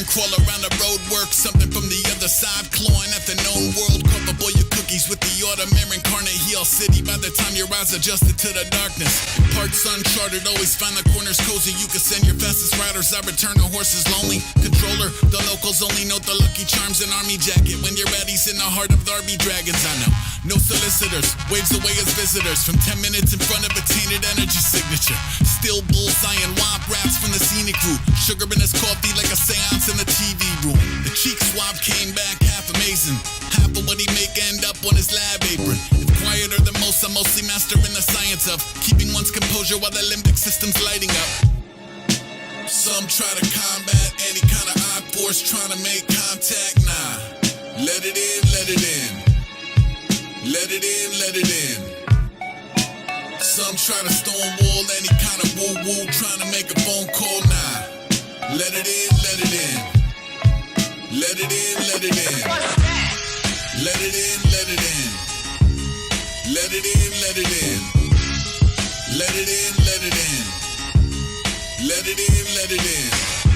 turn, crawl around the road work. Something from the other side, clawing at the known world. Cover boy your cookies with the autumn air, incarnate heel city. By the time your eyes adjusted to the darkness, parts uncharted, always find the corners cozy. You can send your fastest riders, I return the horses lonely. Controller, the locals only know the lucky charms and army jacket. When you're addy's in the heart of thar dragons, I know. No solicitors, waves away as visitors. From 10 minutes in front of a tainted energy signature. Still bullseyeing womp raps from the scenic route. Sugar in his coffee like a seance in the TV room. The cheek swab came back half amazing. Half of what he make end up on his lab apron. It's quieter than most, I'm mostly mastering the science of keeping one's composure while the limbic system's lighting up. Some try to combat any kind of odd force trying to make contact, nah. Let it in, let it in. Let it in, let it in. Some try to stonewall any kind of woo-woo trying to make a phone call, nah. Let it in, let it in. Let it in, let it in. Let it in, let it in. Let it in, let it in. Let it in, let it in. Let it in, let it in.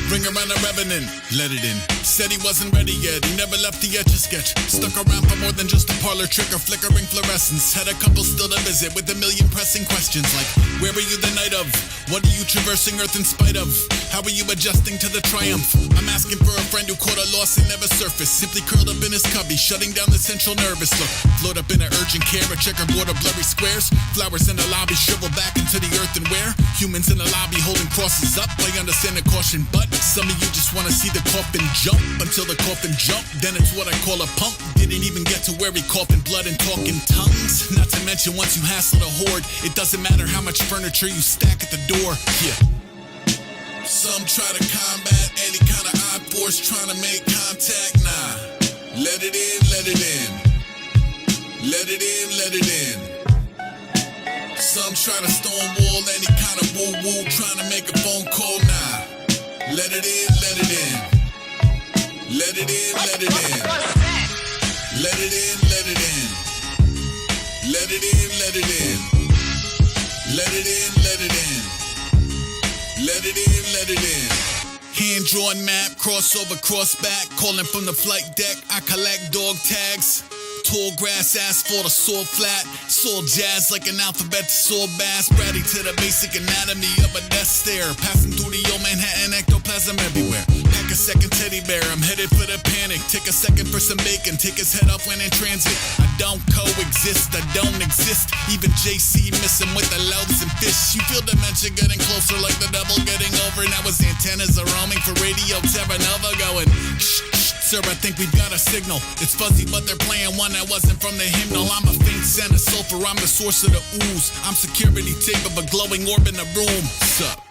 Bring around a revenant, let it in. Said he wasn't ready yet, he never left the Etch-a-Sketch. Stuck around for more than just a parlor trick or flickering fluorescence. Had a couple still to visit with a million pressing questions like, where were you the night of? What are you traversing Earth in spite of? How are you adjusting to the triumph? I'm asking for a friend who caught a loss and never surfaced. Simply curled up in his cubby, shutting down the central nervous. Look, float up in an urgent care, a checkerboard of blurry squares. Flowers in the lobby shrivel back into the earthenware. Humans in the lobby holding crosses up. I understand the caution, but some of you just wanna see the coffin jump. Until the coffin jump, then it's what I call a pump. Didn't even get to where he coughing blood and talking tongues. Not to mention once you hassle the horde, it doesn't matter how much furniture you stack at the door. Yeah. Some try to combat any kind of odd force trying to make contact, nah. Let it in, let it in. Let it in, let it in. Some try to stonewall any kind of woo-woo trying to make a phone call, nah. Let it in, let it in. Let it in, let it in. Let it in, let it in. Let it in, let it in. Let it in, let it in. Let it in, let it in. Hand-drawn map, crossover, cross-back. Calling from the flight deck, I collect dog tags. Tall grass, asphalt, or soil flat. Soul jazz like an alphabet to soul bass. Bratty to the basic anatomy of a death stare. Passing through the old Manhattan, ectoplasm everywhere. Pack a second teddy bear, I'm headed for the panic. Take a second for some bacon, take his head off when in transit. I don't coexist, I don't exist. Even JC missing with the loaves and fish. You feel dementia getting closer like the devil getting over. Now his antennas are roaming for radio Terra Nova going, shh. Sir, I think we've got a signal. It's fuzzy, but they're playing one that wasn't from the hymnal. I'm a faint scent of sulfur, I'm the source of the ooze. I'm security tape of a glowing orb in the room. Sup?